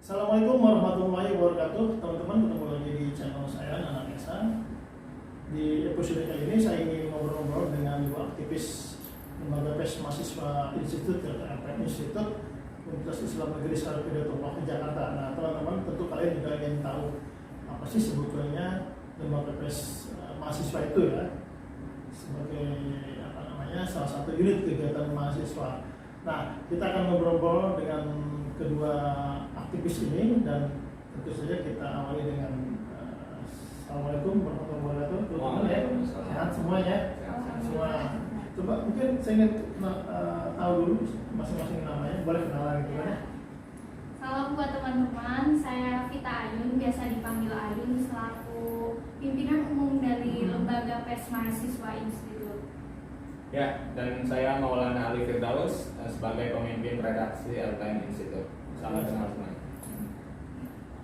Assalamualaikum warahmatullahi wabarakatuh. Teman-teman, ketemu lagi di channel saya Nana Esa. Di episode kali ini saya ingin ngobrol-ngobrol dengan dua aktivis lembaga pers mahasiswa Institut LPM Institut Universitas Islam Negeri Syarif Hidayatullah Jakarta. Nah, teman-teman, tentu kalian juga ingin tahu apa sih sebetulnya lembaga pers mahasiswa itu ya, sebagai salah satu unit kegiatan mahasiswa. Nah, kita akan ngobrol-ngobrol dengan kedua aktivis ini dan tentu saja kita awali dengan Assalamualaikum warahmatullahi wabarakatuh. Ya, sehat semuanya. Semua. Coba mungkin saya ingin tahu dulu masing-masing namanya, boleh kenalan gitu kan? Salam buat teman-teman, saya Vita Ayun, biasa dipanggil Ayun, selaku pimpinan umum dari Lembaga Pers Mahasiswa Institut. Ya, dan saya Maulana Ali Firdaus sebagai pemimpin redaksi LPM Institut. Salam kenal semuanya.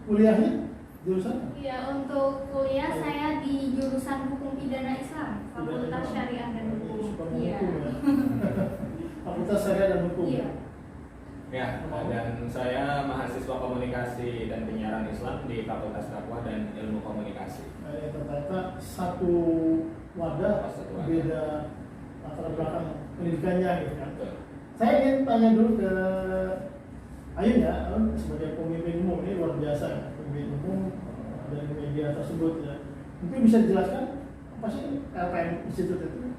Kuliahnya jurusan? Iya, untuk kuliah saya di jurusan Hukum Pidana Islam, Fakultas Syariah dan Hukum. Iya. Fakultas Syariah dan Hukum. Iya. Ya, dan saya mahasiswa komunikasi dan penyiaran Islam di Fakultas Dakwah dan Ilmu Komunikasi. Ternyata satu wadah, beda latar belakang pendidikannya gitu kan. Saya ingin tanya dulu ke Ayun ya, sebagai pemimpin umum ini luar biasa ya, pemimpin umum dari media tersebut ya. Mungkin bisa dijelaskan apa sih LPM Institut itu?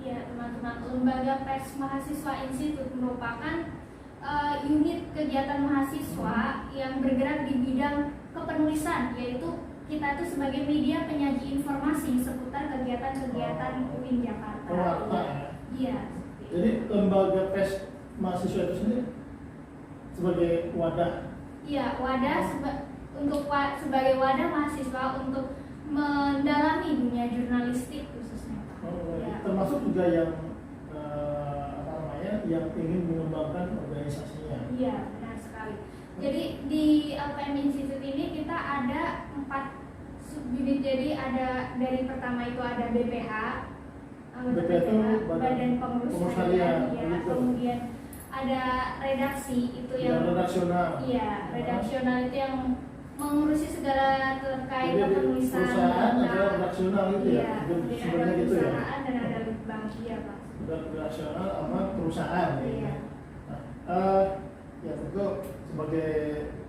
Iya, teman-teman, Lembaga Pers Mahasiswa Institut merupakan unit kegiatan mahasiswa yang bergerak di bidang kepenulisan, yaitu kita itu sebagai media penyaji informasi seputar kegiatan-kegiatan UIN Jakarta. Iya. Jadi lembaga pers mahasiswa itu sendiri sebagai wadah. Iya, wadah sebagai wadah mahasiswa untuk mendalami dunia jurnalistik khususnya. Ya. Termasuk juga yang yang ingin mengembangkan organisasinya. Iya, benar sekali. Jadi di LPM Institute ini kita ada 4 subunit. Jadi ada dari pertama itu ada BPH, BPH itu Badan Pengurus Harian, ya. Gitu. Kemudian ada redaksi itu yang redaksional. Iya, redaksional itu yang mengurusi segala terkait kepenulisan. Perusahaan ada redaksional itu iya, ya. Kemudian ada Gitu perusahaan ya. dan ada litbang, iya Pak. Redaksional sama perusahaan. Iya. Nah, ya tentu sebagai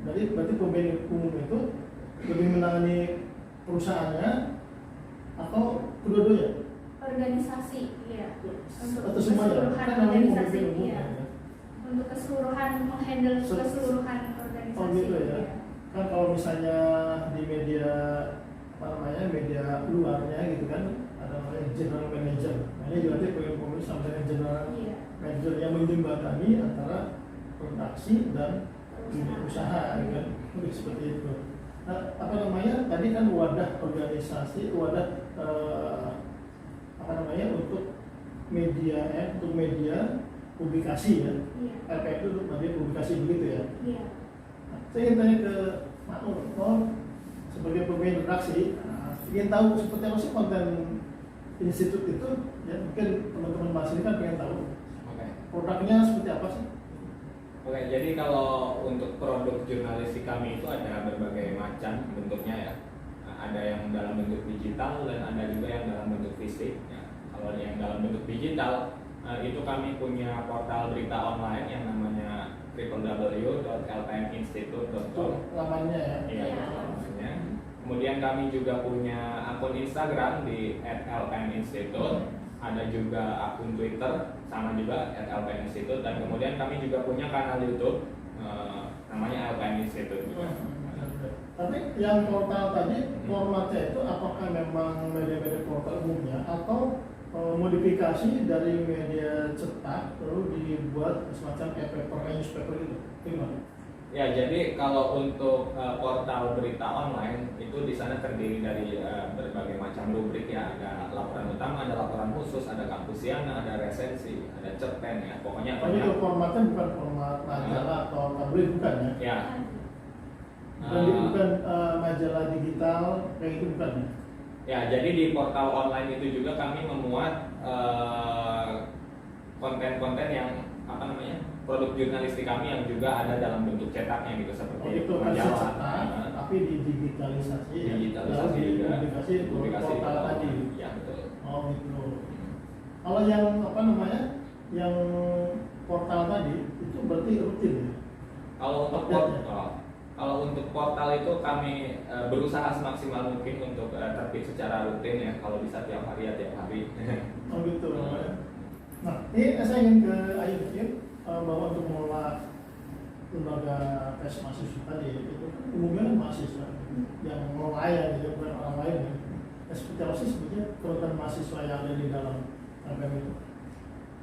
berarti pemimpin umum itu lebih menangani perusahaannya atau kedua-duanya? Organisasi, iya. Untuk Atau semuanya? keseluruhan Kan namanya organisasi, pemimpin umum iya. ya. Untuk keseluruhan menghandle keseluruhan organisasi. Oh gitu ya. Iya. Kan kalau misalnya di media media luarnya gitu kan ada namanya general manager. Nah, ini berarti pemimpin sama dengan general Iya. manager yang menjembatani antara produksi dan dunia usaha gitu kan. Seperti itu. Nah, tadi kan wadah organisasi, wadah untuk media publikasi ya. Iya. LPM itu untuk media publikasi begitu ya. Iya. Nah, saya ingin tanya ke Pak Nur sebagai pemimpin redaksi, ingin tahu seperti apa sih konten institut itu ya, mungkin teman-teman mahasiswa ini kan pengen tahu. Oke. Produknya seperti apa sih? Oke, jadi kalau untuk produk jurnalistik kami itu ada berbagai macam bentuknya ya. Ada yang dalam bentuk digital dan ada juga yang dalam bentuk fisik. Ya. Kalau yang dalam bentuk digital itu kami punya portal berita online yang namanya www.lpminstitute.com. Lamanya ya. Iya, namanya. Kemudian kami juga punya akun Instagram di @lpminstitute. Ada juga akun Twitter sama juga @lpminstitute, dan kemudian kami juga punya kanal YouTube namanya LPM Institute juga. Tapi yang portal tadi formatnya itu apakah memang media-media portal umumnya atau modifikasi dari media cetak lalu dibuat semacam e-paper, newspaper itu? Gimana? Ya, jadi kalau untuk portal berita online itu di sana terdiri dari berbagai macam rubrik ya. Ada laporan utama, ada laporan khusus, ada kampusiana, ada resensi, ada cerpen ya. Pokoknya Tapi itu formatnya bukan format majalah atau tabloid bukan ya? Ya. Bukan majalah digital kayak itu bukan ya? Ya, jadi di portal online itu juga kami memuat konten-konten yang apa namanya produk jurnalistik kami yang juga ada dalam bentuk cetaknya gitu seperti itu kan majalah, cetak, tapi didigitalisasi, digitalisasi lalu juga, publikasi portal tadi. ya betul. Oh gitu. Kalau yang apa namanya, yang portal tadi itu berarti rutin ya? Kalau untuk portal itu kami berusaha semaksimal mungkin untuk terbit secara rutin ya, kalau bisa tiap hari ya tiap hari. Oh gitu. Nah, ini saya ingin ke Ayu mungkin bahwa untuk mengelola lembaga pers mahasiswa tadi itu kan umumnya kan mahasiswa yang mengelola ya, gitu, bukan orang lain ya. Nah, seperti apa sih sebetulnya program mahasiswa yang ada di dalam LPM itu?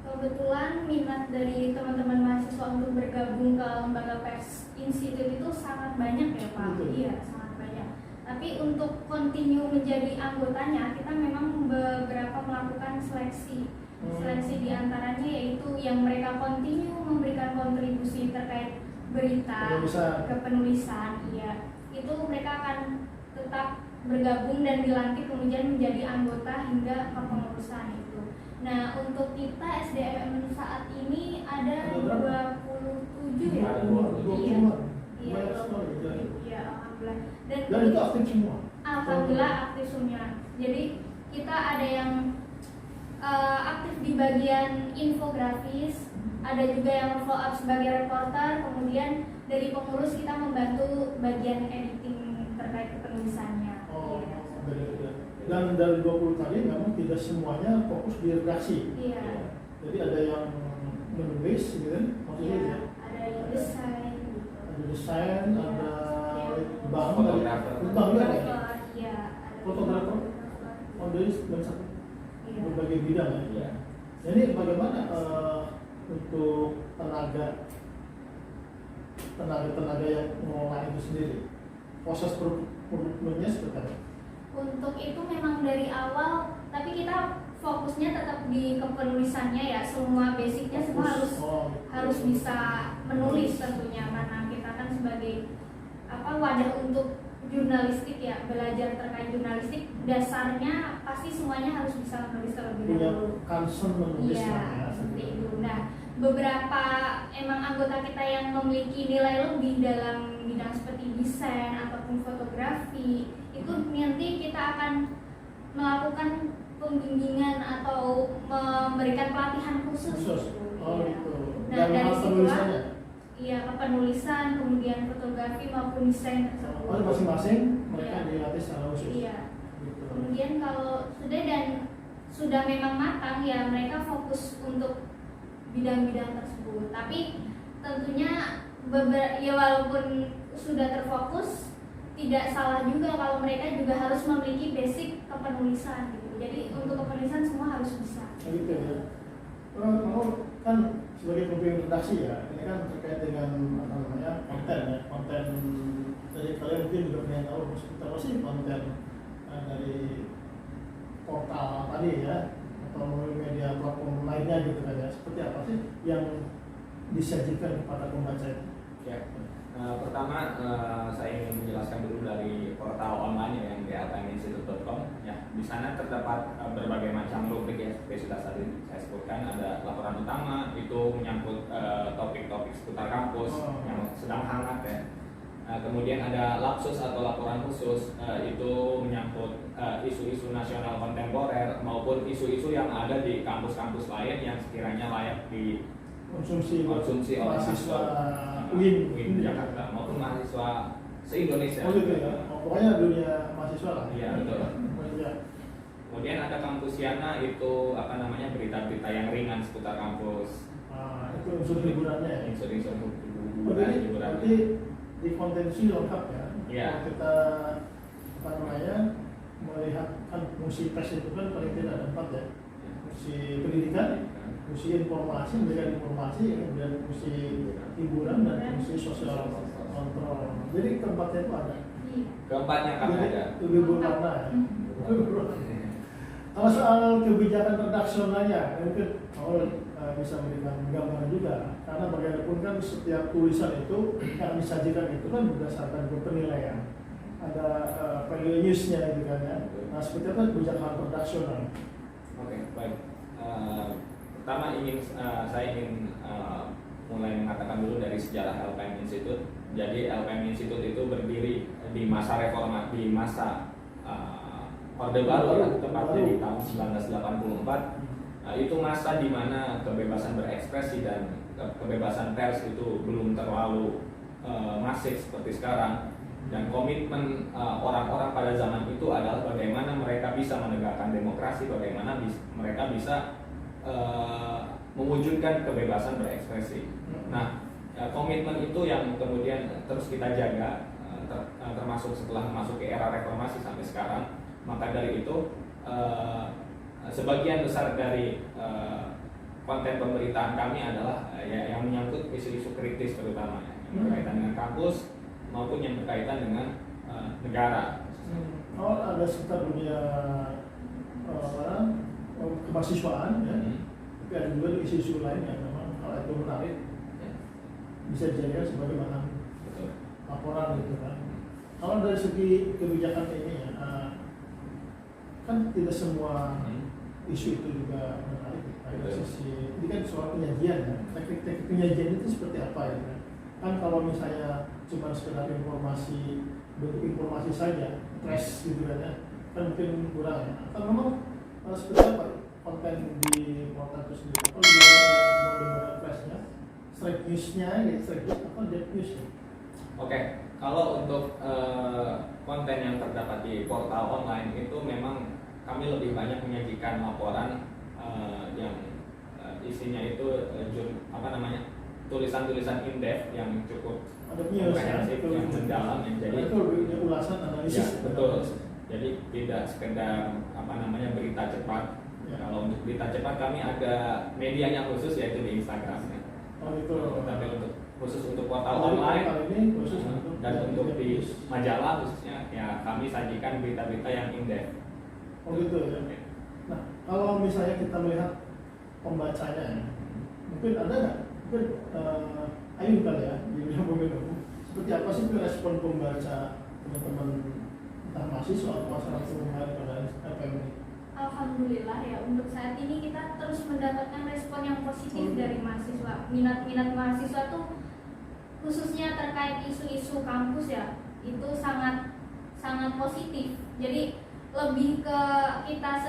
Kebetulan minat dari teman-teman mahasiswa untuk bergabung ke lembaga pers institut itu sangat banyak ya Pak. Betul. Iya, sangat banyak. Tapi untuk continue menjadi anggotanya, kita memang beberapa melakukan seleksi. Seleksi diantaranya yaitu yang mereka continue memberikan kontribusi terkait berita, kepenulisan, iya. Itu mereka akan tetap bergabung dan dilantik kemudian menjadi anggota hingga kepengurusan itu. Nah, untuk kita SDMM saat ini ada 27 ya. Ada 27. Iya, iya, alhamdulillah. Dan itu aktif semua. Alhamdulillah aktif semua. Jadi kita ada yang aktif di bagian infografis, ada juga yang follow up sebagai reporter, kemudian dari pengurus kita membantu bagian editing terkait kepenulisannya. Oh, Iya. beda-beda. Dan dari 20 tadi memang tidak semuanya fokus di redaksi. Iya. Jadi ada yang menulis gitu kan, maksudnya Iya, ya. ada yang desain gitu. Ada desain, Iya. ada Iya. bank, Fotografer. bank juga ada. Iya, ada Fotografer. Oh, dari satu Iya. berbagai bidang ya. Iya. Jadi bagaimana untuk tenaga yang mengolah itu sendiri, proses produknya seperti apa? Untuk itu memang dari awal, tapi kita fokusnya tetap di kepenulisannya ya. Semua basicnya semua harus bisa menulis tentunya, karena kita kan sebagai wadah untuk jurnalistik ya, belajar terkait jurnalistik, dasarnya pasti semuanya harus bisa menulis terlebih Punya dahulu. concern menulis Iya, lah ya. seperti itu. Nah, beberapa emang anggota kita yang memiliki nilai lebih dalam bidang seperti desain ataupun fotografi, itu nanti kita akan melakukan pembimbingan atau memberikan pelatihan khusus. Oh Iya. gitu. Nah, Dan dari hal situlah penulisannya? iya, penulisan, kemudian fotografi maupun desain tersebut. Oh, masing-masing mereka Iya. dilatih secara khusus. Iya. Gitu. Kemudian kalau sudah memang matang ya, mereka fokus untuk bidang-bidang tersebut. Tapi tentunya ya walaupun sudah terfokus, tidak salah juga kalau mereka juga harus memiliki basic kepenulisan gitu. Jadi untuk kepenulisan semua harus bisa. Gitu ya. Kamu kan sebagai pemimpin redaksi ya, ini kan terkait dengan konten ya, konten dari kalian mungkin juga pengen tahu seperti apa sih konten dari portal tadi ya, atau media platform lainnya gitu kan ya, seperti apa sih yang disajikan kepada pembaca itu? Ya. Pertama saya ingin menjelaskan dulu dari portal online yang di lpminstitute.com ya. Di sana terdapat berbagai macam rubrik ya, seperti sudah tadi saya sebutkan. Ada laporan utama, itu menyangkut topik-topik seputar kampus yang sedang hangat ya. Kemudian ada lapsus atau laporan khusus, itu menyangkut isu-isu nasional kontemporer maupun isu-isu yang ada di kampus-kampus lain yang sekiranya layak di konsumsi oleh mahasiswa UIN Jakarta maupun mahasiswa se-Indonesia. Oh gitu ya. Pokoknya dunia mahasiswa lah. Iya, betul. Ya. Kemudian ada Kampusiana, itu berita-berita yang ringan seputar kampus. Itu unsur hiburannya ya. Unsur-unsur Berarti hiburan. di kontensi lengkap ya. Iya. Kalau kita melihat kan fungsi pers itu kan paling tidak ada 4 ya. Fungsi pendidikan, fungsi informasi, memberikan informasi, kemudian fungsi hiburan dan fungsi sosial kontrol. Jadi keempatnya itu ada. Keempatnya kami ada. Lebih berwarna ya. Kalau soal kebijakan redaksionalnya, mungkin bisa memberikan gambaran juga. Karena bagaimanapun kan setiap tulisan itu yang disajikan itu kan berdasarkan penilaian. Ada value news-nya gitu kan ya. Nah seperti apa kebijakan redaksional? Oke, baik. pertama saya ingin mulai mengatakan dulu dari sejarah LPM Institute. Jadi LPM Institute itu berdiri di masa di masa Orde Baru ya, tepatnya di tahun 1984. Itu masa di mana kebebasan berekspresi dan kebebasan pers itu belum terlalu masif seperti sekarang. Dan komitmen orang-orang pada zaman itu adalah bagaimana mereka bisa menegakkan demokrasi, bagaimana mereka bisa mewujudkan kebebasan berekspresi. Nah, komitmen itu yang kemudian terus kita jaga, termasuk setelah masuk ke era reformasi sampai sekarang. Maka dari itu sebagian besar dari konten pemberitaan kami adalah yang menyangkut isu-isu kritis terutama yang berkaitan dengan kampus maupun yang berkaitan dengan negara. Oh, ada sekitar dunia kemahasiswaan ya. Tapi ada juga isu-isu lain yang memang kalau itu menarik bisa dijadikan sebagai bahan laporan gitu kan. Kalau dari segi kebijakan ini ya, kan tidak semua isu itu juga menarik. Dari sisi ini kan soal penyajian ya, teknik-teknik penyajian itu seperti apa ya kan? Kan kalau misalnya cuma sekedar informasi, bentuk informasi saja, press gitu kan ya, kan mungkin kurang ya. Atau memang seperti apa konten di portal itu sendiri? Kalau di pressnya, straight newsnya, straight news atau dead news ya? Oke, kalau untuk konten yang terdapat di portal online itu memang kami lebih banyak menyajikan laporan yang isinya itu tulisan-tulisan in-depth yang cukup komprehensif, yang mendalam, yang jadi itu ulasan analisis. Ya, betul. Jadi tidak sekedar berita cepat. Ya. Kalau untuk berita cepat kami ada medianya khusus yaitu di Instagram. Ya. Oh itu. Tapi untuk khusus untuk portal online ini khusus dan untuk di majalah khususnya ya kami sajikan berita-berita yang in-depth. Oh gitu ya. Nah kalau misalnya kita melihat pembacanya, mungkin ada nggak? Mungkin Ayu kali ya, di seperti apa sih respon pembaca teman-teman entah mahasiswa atau masyarakat umum pada LPM ini? Alhamdulillah ya, untuk saat ini kita terus mendapatkan respon yang positif dari mahasiswa. Minat mahasiswa tuh khususnya terkait isu-isu kampus ya, itu sangat positif. Jadi lebih ke kita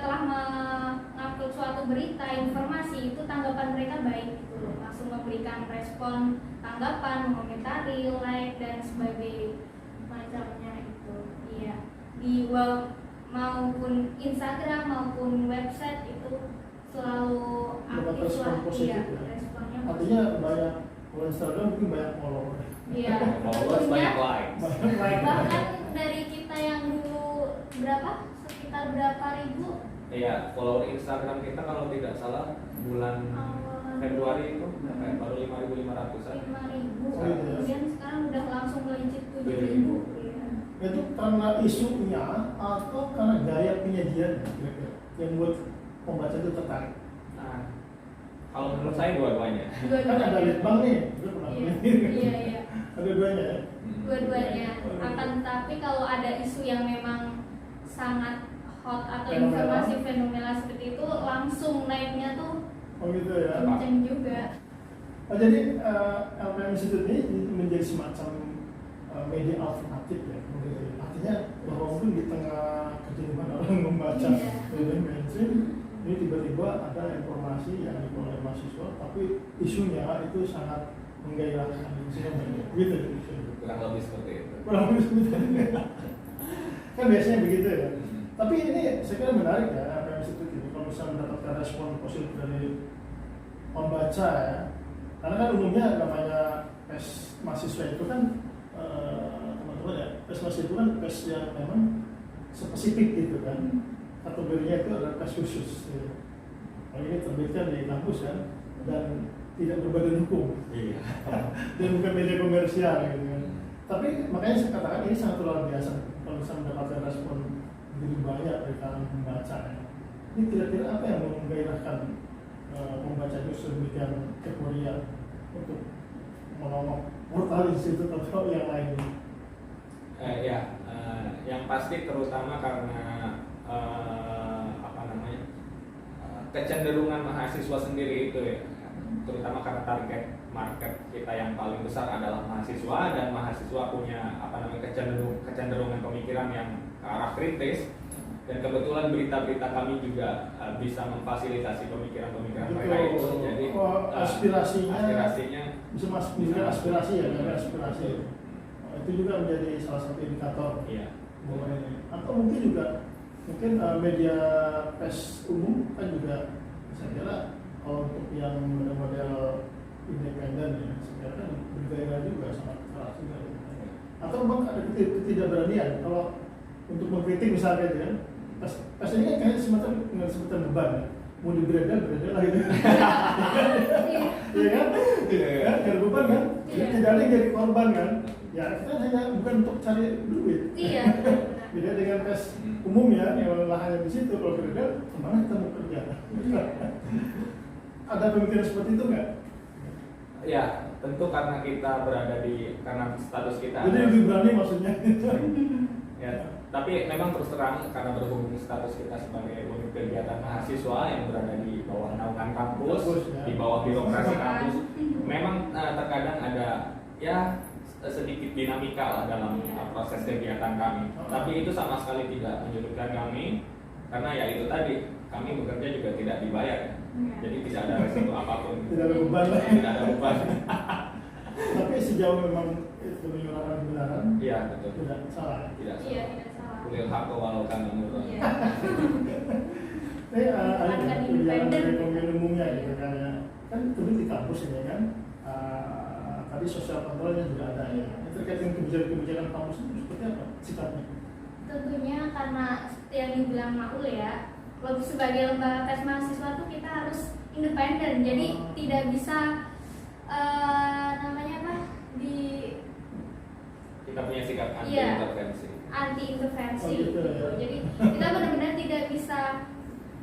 telah mengupload suatu berita, informasi, itu tanggapan mereka baik gitu loh. Langsung memberikan respon, tanggapan, mengomentari, like dan sebagainya macamnya itu. Iya. Di web maupun Instagram maupun website itu selalu aktif lah. Iya, responnya positif. Artinya banyak, kalau Instagram mungkin banyak follower. Iya. Followers banyak likes. Bahkan dari kita yang dulu sekitar berapa ribu? Iya, follower Instagram kita kalau tidak salah bulan Februari itu baru 5.500-an. 5.000. Kemudian sekarang udah langsung melincir 7.000. Itu karena isunya atau karena gaya penyajian yang buat pembaca itu tertarik? Nah, kalau menurut saya dua-duanya. Kan ada litbang nih, Iya. ada duanya ya? Dua-duanya. Akan tetapi kalau ada isu yang memang sangat hot atau informasi fenomenal seperti itu, langsung naiknya tuh gitu ya? kenceng juga. Oh, jadi LPM Institute ini menjadi semacam media alternatif ya? Artinya bahwa mungkin di tengah kejenuhan orang membaca media mainstream, ini tiba-tiba ada informasi yang diperoleh mahasiswa, tapi isunya itu sangat menggairahkan gitu. Kurang lebih seperti itu. Kan biasanya begitu ya. Tapi ini saya kira menarik ya, LPM Institute ini kalau misalnya mendapatkan respon positif dari pembaca ya. Karena kan umumnya namanya pers mahasiswa itu kan teman-teman ya, pers mahasiswa itu kan pers yang memang spesifik gitu kan. Kategorinya itu adalah pers khusus. Ya. Kalau ini terbitkan di kampus kan, dan tidak berbadan hukum. Iya. Dan bukan media komersial gitu kan. Tapi makanya saya katakan ini sangat luar biasa kalau bisa mendapatkan respon begitu banyak dari kalangan pembaca ya. Ini kira-kira apa yang menggairahkan pembaca itu sedemikian euforia untuk menolong portal Institut atau yang lain? Yang pasti terutama karena kecenderungan mahasiswa sendiri itu ya, terutama karena target market kita yang paling besar adalah mahasiswa, dan mahasiswa punya kecenderungan pemikiran yang ke arah kritis, dan kebetulan berita-berita kami juga bisa memfasilitasi pemikiran-pemikiran mereka itu. Jadi aspirasinya bisa masuk aspirasi ya, aspirasi. Itu juga menjadi salah satu indikator. Iya. Atau mungkin media pers umum kan juga saya kira kalau untuk yang model independen ya, saya kira kan bergairah juga sangat keras juga. Atau memang ada ketidakberanian kalau untuk mengkritik misalnya gitu kan, pers ini kan kayaknya semacam beban ya. Mau beredar lah gitu. Iya kan? Ada beban kan? Tidak ada yang jadi korban kan? Ya kita hanya bukan untuk cari duit. Iya. Beda dengan pers umum ya, yang lahannya di situ. Kalau beredar, kemana kita mau kerja? Ada pemikiran seperti itu nggak? Ya, tentu karena kita berada karena status kita. Jadi lebih berani maksudnya. Ya, tapi memang terus terang karena berhubung status kita sebagai unit kegiatan mahasiswa yang berada di bawah naungan kampus, di bawah birokrasi kampus, memang terkadang ada ya sedikit dinamika lah dalam proses kegiatan kami. Tapi itu sama sekali tidak menyurutkan kami, karena ya itu tadi, kami bekerja juga tidak dibayar. Jadi tidak ada resiko apapun. Tidak ada beban. Tidak ada beban. Tapi sejauh memang itu menyuarakan kebenaran. Iya, betul. Tidak salah. Tidak Iya, salah. tidak salah. Kulil haqqa walau kana murran. Iya. Ada Bukan kebijakan independen. dari pemimpin umumnya gitu kan itu di kampus ini kan. Tadi sosial kontrolnya juga ada ya. Terkait dengan kebijakan kampus itu seperti apa sikapnya? Tentunya karena seperti yang dibilang Maul ya, sebagai lembaga pers mahasiswa tuh kita harus independen, jadi tidak bisa Kita punya sikap anti Iya. intervensi. anti intervensi Oh, gitu, gitu. ya. Jadi kita benar-benar tidak bisa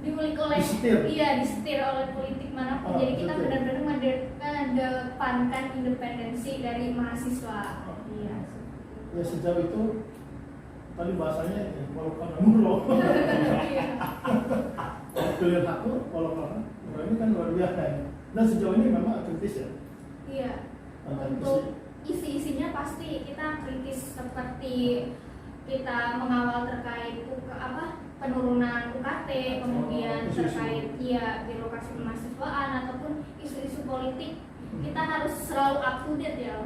diulik oleh disetir oleh politik manapun. Jadi kita betul. benar-benar mengedepankan independensi dari mahasiswa. Iya. Ya sejauh itu tadi bahasanya ya, walau karena murah. Iya. Kuliah aku walau karena murah ini kan luar biasa ya. Dan sejauh ini memang kritis ya. Iya. Untuk isi-isinya pasti kita kritis, seperti kita mengawal terkait penurunan UKT, kemudian terkait birokrasi kemahasiswaan ataupun isu-isu politik, kita harus selalu up to date ya.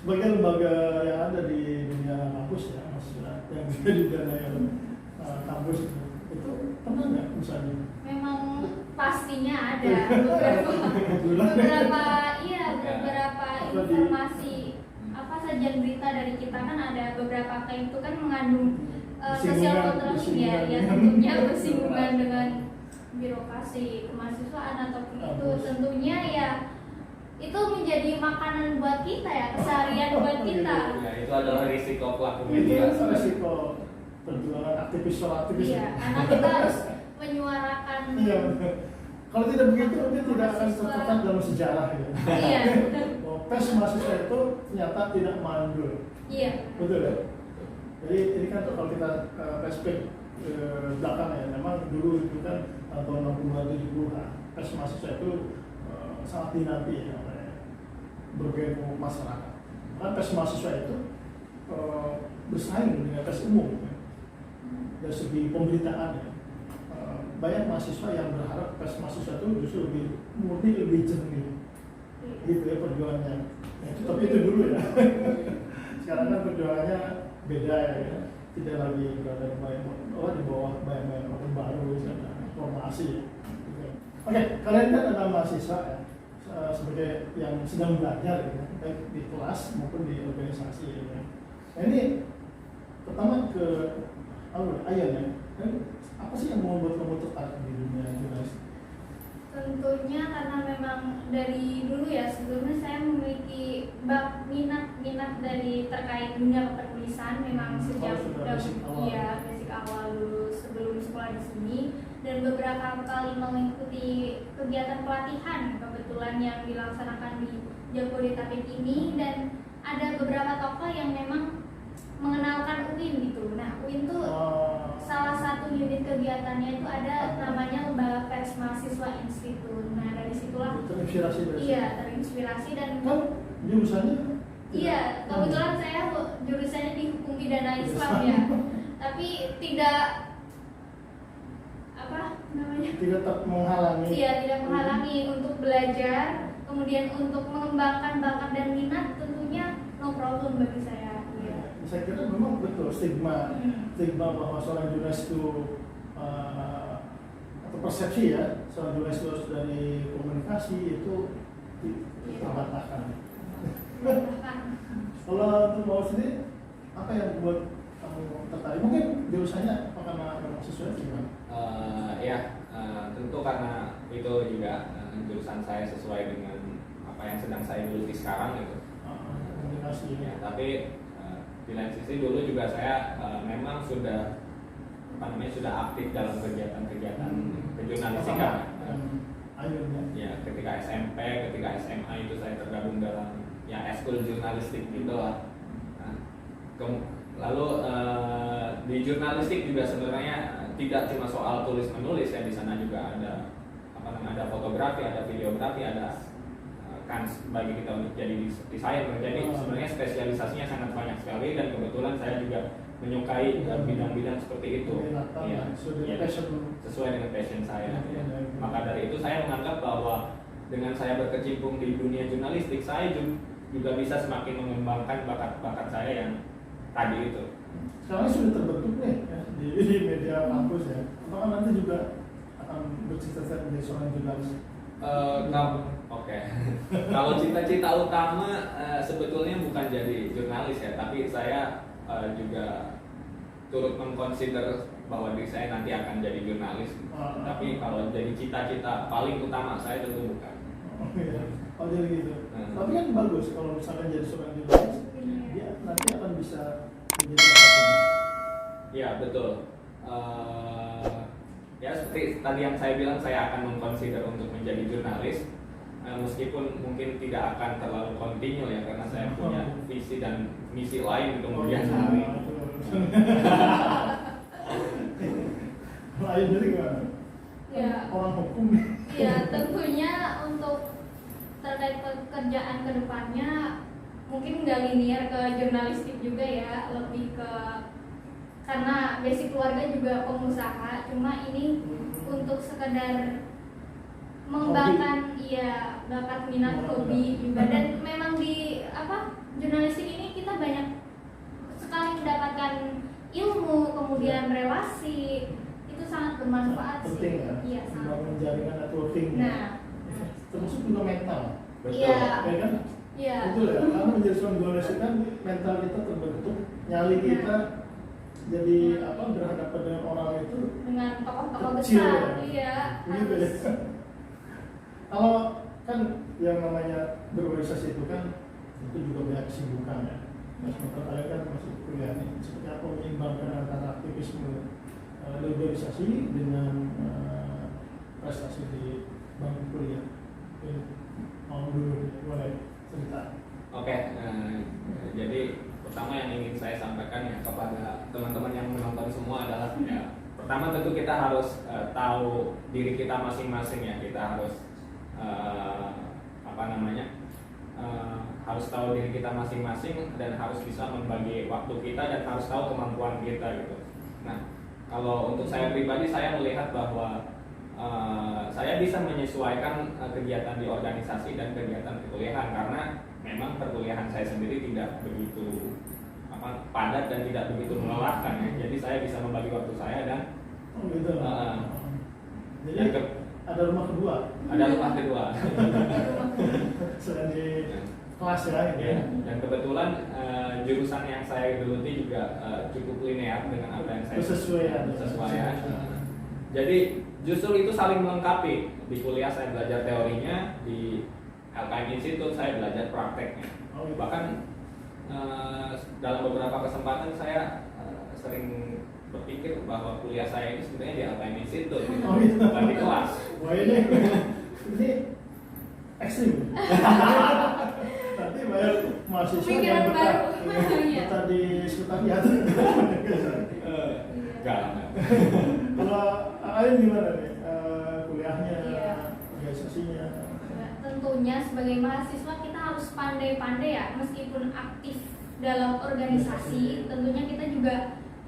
Sebagai lembaga yang ada di dunia kampus ya, maksudnya yang di dunia kampus itu pernah nggak misalnya? Memang pastinya ada beberapa informasi sajian berita dari kita kan ada beberapa klaim itu kan mengandung social controlling ya tentunya bersinggungan dengan birokrasi kemahasiswaan ataupun itu tentunya ya itu menjadi makanan buat kita ya, keseharian buat kita. Ya, itu adalah risiko pelaku Itu media. risiko perjuangan aktivis. Iya, karena kita harus menyuarakan. Iya. Kalau tidak begitu, dia tidak akan tercatat dalam sejarah ya. Iya. Pers mahasiswa itu ternyata tidak mandul. Iya. Betul ya. Jadi ini kan kalau kita flashback belakang ya, memang dulu itu kan tahun 60-an 70-an pers mahasiswa itu sangat dinanti ya oleh berbagai kelompok masyarakat. Karena pers mahasiswa itu bersaing dengan pers umum ya. Dari segi pemberitaan ya. Banyak mahasiswa yang berharap pers mahasiswa itu justru lebih murni, lebih jernih gitu ya perjuangannya ya, tapi itu dulu ya. Sekarang kan perjuangannya beda ya, tidak lagi berada di bawah bayang-bayang orang baru misalnya formasi gitu. Oke, kalian kan adalah mahasiswa ya, sebagai yang sedang belajar ya, baik di kelas maupun di organisasi ya. Nah ini pertama ke Ayan ya, apa sih yang membuat kamu tertarik di dunia jurnalistik? Tentunya karena memang dari dulu ya, sebelumnya saya memiliki minat dari terkait dunia penulisan memang sejak basic awal dulu sebelum sekolah di sini, dan beberapa kali mengikuti kegiatan pelatihan kebetulan yang dilaksanakan di Jabodetabek ini, dan ada beberapa tokoh yang memang mengenalkan UIN gitu. Nah, UIN tuh salah satu unit kegiatannya itu ada namanya Lembaga Pers Mahasiswa Institut. Nah, dari situlah terinspirasi dari iya terinspirasi dan kan jurusannya iya kebetulan saya jurusannya di hukum pidana Islam ya, tapi tidak apa namanya tidak menghalangi. iya tidak menghalangi untuk belajar, kemudian untuk mengembangkan bakat dan minat tentunya no problem bagi saya. Iya. Saya kira memang betul stigma bahwa seorang jurnalis itu atau persepsi ya seorang jurnalis itu harus dari komunikasi itu terbantahkan. Kalau untuk bawa sendiri apa yang membuat kamu tertarik? Mungkin jurusannya apa karena memang sesuai dengan? Tentu karena itu juga jurusan saya sesuai dengan apa yang sedang saya geluti sekarang gitu. Komunikasi. Ya, tapi di lain sisi dulu juga saya memang sudah sudah aktif dalam kegiatan-kegiatan kejurnalistikan. Ya, ketika SMP, ketika SMA itu saya tergabung dalam ya eskul jurnalistik gitu lah. Nah, lalu di jurnalistik juga sebenarnya tidak cuma soal tulis menulis ya, di sana juga ada ada fotografi, ada videografi, ada kan bagi kita untuk jadi desainer. Jadi sebenarnya spesialisasinya sangat banyak sekali dan kebetulan saya juga menyukai bidang-bidang seperti itu. Ya, sesuai dengan passion saya. Ya. Maka dari itu saya menganggap bahwa dengan saya berkecimpung di dunia jurnalistik, saya juga bisa semakin mengembangkan bakat-bakat saya yang tadi itu. Sekarang sudah terbentuk nih ya, di media kampus ya. Apakah nanti juga akan bercita-cita menjadi seorang jurnalis? Oke. Kalau cita-cita utama sebetulnya bukan jadi jurnalis ya, tapi saya juga turut mengconsider bahwa diri saya nanti akan jadi jurnalis. Tapi kalau jadi cita-cita paling utama saya tentu bukan. Oh jadi gitu. Tapi kan bagus kalau misalkan jadi seorang jurnalis, dia nanti akan bisa menjadi apapun. Iya betul. Ya seperti tadi yang saya bilang, saya akan mengconsider untuk menjadi jurnalis, meskipun mungkin tidak akan terlalu kontinu ya, karena saya punya visi dan misi lain kemudian hari. Lain jadi gimana? Ya. Orang hukum. Ya tentunya untuk terkait pekerjaan kedepannya mungkin nggak linear ke jurnalistik juga ya, lebih ke karena basic keluarga juga pengusaha, cuma ini untuk sekedar mengembangkan iya bakat minat hobi juga. Dan memang di jurnalistik ini kita banyak sekali mendapatkan ilmu, kemudian relasi, itu sangat bermanfaat penting sih. Ya? Iya sangat. Membangun jaringan networking. Nah, termasuk juga mental. Betul. Iya. Ya kan? Iya. Betul ya. Karena menjadi seorang jurnalis kan mental kita terbentuk, nyali kita jadi berhadapan dengan orang itu Dengan tokoh-tokoh kecil, besar, ya? iya. Gitu ya. Kalau kan yang namanya berorganisasi itu kan itu juga banyak kesibukan ya. Sementara kalian kan masih kuliah nih, seperti apa menyeimbangkan antara aktivisme di organisasi dengan prestasi di bangku kuliah. Mau dulu boleh cerita. Oke, jadi pertama yang ingin saya sampaikan ya kepada teman-teman yang menonton semua adalah ya, pertama tentu kita harus tahu diri kita masing-masing ya. Kita harus harus tahu diri kita masing-masing dan harus bisa membagi waktu kita dan harus tahu kemampuan kita gitu. Nah, kalau untuk saya pribadi, saya melihat bahwa saya bisa menyesuaikan kegiatan di organisasi dan kegiatan perkuliahan karena memang perkuliahan saya sendiri tidak begitu padat dan tidak begitu melelahkan ya. Jadi saya bisa membagi waktu saya dan gitu. Jadi ada rumah kedua. Ada rumah kedua. Selain di kelas ya. Dan kebetulan jurusan yang saya geluti juga cukup linear dengan apa yang saya sesuai ya. Jadi justru itu saling melengkapi. Di kuliah saya belajar teorinya, di LKM Institute saya belajar prakteknya. Bahkan dalam beberapa kesempatan saya sering berpikir bahwa kuliah saya ini sebenarnya di LKM Institute, bukan di kelas. Wah ini ekstrim. Tapi Kayak mahasiswa Pikiran yang baru. Iya. betah di sekretariat. Enggak lah. Kalau Ain gimana nih? Kuliahnya, Iya. organisasinya. Tentunya sebagai mahasiswa kita harus pandai-pandai ya, meskipun aktif dalam organisasi, tentunya kita juga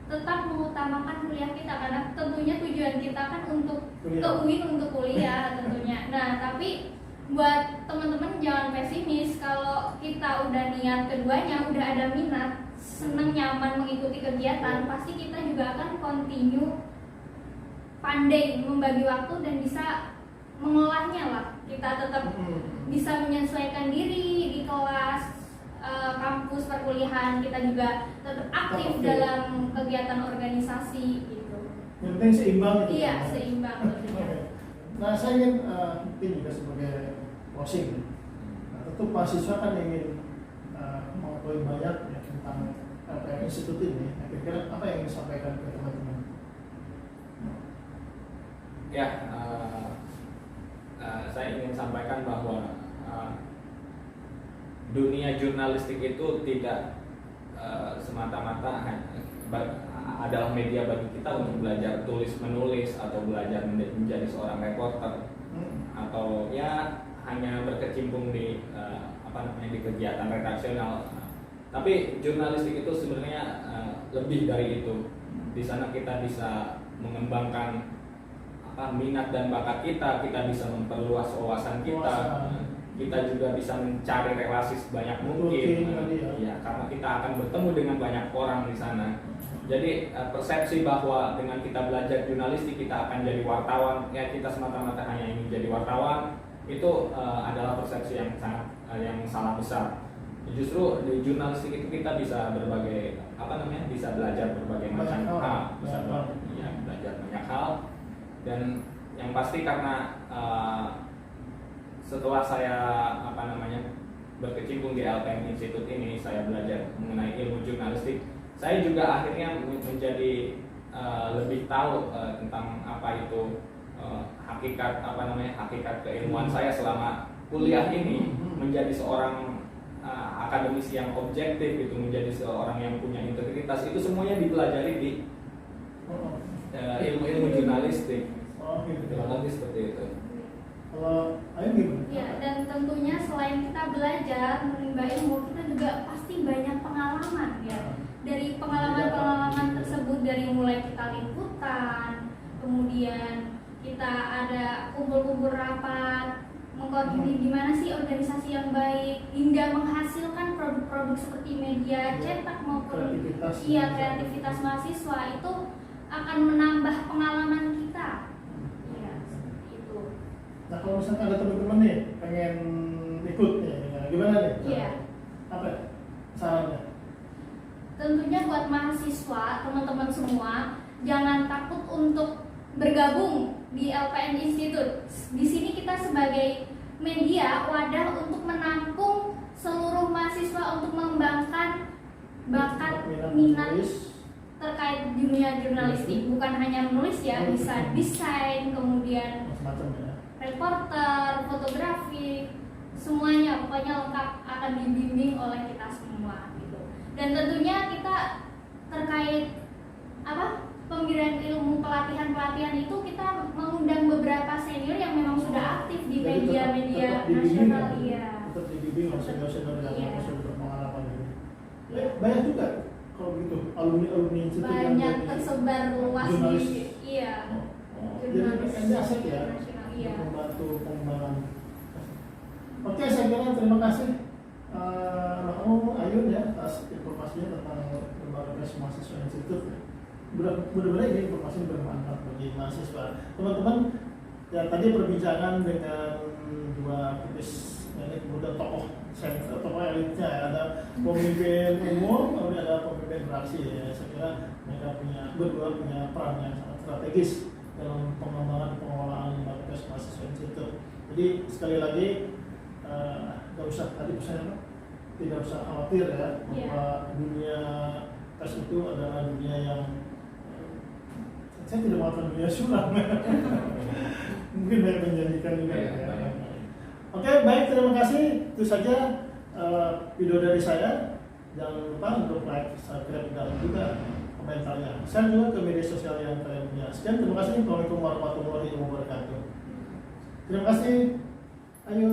tetap mengutamakan kuliah kita, karena tentunya tujuan kita kan untuk Kuliah. ke UIN untuk kuliah tentunya. Nah, tapi buat teman-teman jangan pesimis, kalau kita udah niat keduanya, udah ada minat, senang nyaman mengikuti kegiatan, pasti kita juga akan continue pandai membagi waktu dan bisa mengolahnya lah. Kita tetap bisa menyesuaikan diri di kelas, kampus perkuliahan, kita juga tetap aktif dalam kegiatan organisasi gitu. Yang penting seimbang gitu. Iya, seimbang tentunya. Oke. Nah, saya ingin mungkin juga sebagai closing. Nah, tentu mahasiswa kan ingin mengetahui banyak ya, tentang LPM Institute ini. Nah, kira-kira apa yang ingin disampaikan ke teman-teman? Ya, saya ingin sampaikan bahwa dunia jurnalistik itu tidak semata-mata adalah media bagi kita untuk belajar tulis menulis atau belajar menjadi seorang reporter atau ya hanya berkecimpung di di kegiatan redaksional. Tapi jurnalistik itu sebenarnya lebih dari itu. Di sana kita bisa mengembangkan minat dan bakat kita bisa memperluas wawasan kita. Kita juga bisa mencari relasi sebanyak mungkin, ya, karena kita akan bertemu dengan banyak orang di sana. Jadi persepsi bahwa dengan kita belajar jurnalistik kita akan jadi wartawan, ya kita semata-mata hanya ingin jadi wartawan, itu adalah persepsi yang sangat yang salah besar. Justru di jurnalistik itu kita bisa berbagai bisa belajar berbagai macam hal, bisa belajar banyak hal, dan yang pasti karena setelah saya berkecimpung di LPM Institute ini, saya belajar mengenai ilmu jurnalistik. Saya juga akhirnya menjadi lebih tahu tentang apa itu hakikat keilmuan saya selama kuliah ini, menjadi seorang akademisi yang objektif gitu, menjadi seorang yang punya integritas. Itu semuanya dipelajari di ilmu jurnalistik. Lebih seperti itu. Kalau Ayo gimana? Ya, dan tentunya selain kita belajar menimba ilmu, kita juga pasti banyak pengalaman ya. Dari pengalaman-pengalaman tersebut, dari mulai kita liputan, kemudian kita ada kumpul-kumpul rapat, mengkoordinir gimana sih organisasi yang baik, hingga menghasilkan produk-produk seperti media cetak maupun kreativitas mahasiswa, itu akan menambah pengalaman kita. Nah, kalau misalnya ada teman-teman nih pengen ikut nih, gimana nih? Iya. Apa sarannya? Tentunya buat mahasiswa, teman-teman semua, jangan takut untuk bergabung di LPM Institute. Di sini kita sebagai media wadah untuk menampung seluruh mahasiswa untuk mengembangkan bakat minat terkait dunia jurnalistik. Bukan hanya menulis ya, bisa desain, kemudian reporter, fotografi, semuanya pokoknya lengkap akan dibimbing oleh kita semua gitu. Dan tentunya kita terkait pemberian ilmu pelatihan itu kita mengundang beberapa senior yang memang sudah aktif di media-media nasional. Iya. Tetap dibimbing oleh senior-senior yang sudah berpengalaman gitu. Ya, banyak juga kalau begitu alumni institut banyak tersebar luas di jadi ini aset ya. Iya. Membantu pengembangan. Oke, saya kira terima kasih Ayun ya atas informasinya tentang lembaga pers mahasiswa institut. Mudah-mudahan ini informasi bermanfaat bagi mahasiswa. Teman-teman, ya tadi perbincangan dengan dua aktivis ini, kemudian tokoh elitnya ya. Ada pemimpin umum, kemudian ada pemimpin fraksi ya. Saya kira mereka berdua punya peran yang sangat strategis dalam pengembangan pengelolaan lembaga pers mahasiswa institut. Jadi sekali lagi nggak usah tidak usah khawatir ya bahwa dunia pers itu adalah dunia yang saya tidak mengatakan dunia suram. Mungkin banyak menjanjikan juga. Oke, baik, terima kasih. Itu saja video dari saya, jangan lupa untuk like, subscribe, dan juga komentarnya. Share juga ke media sosial yang kalian punya. Sekian, terima kasih. Assalamualaikum warahmatullahi wabarakatuh. Terima kasih. Ayo.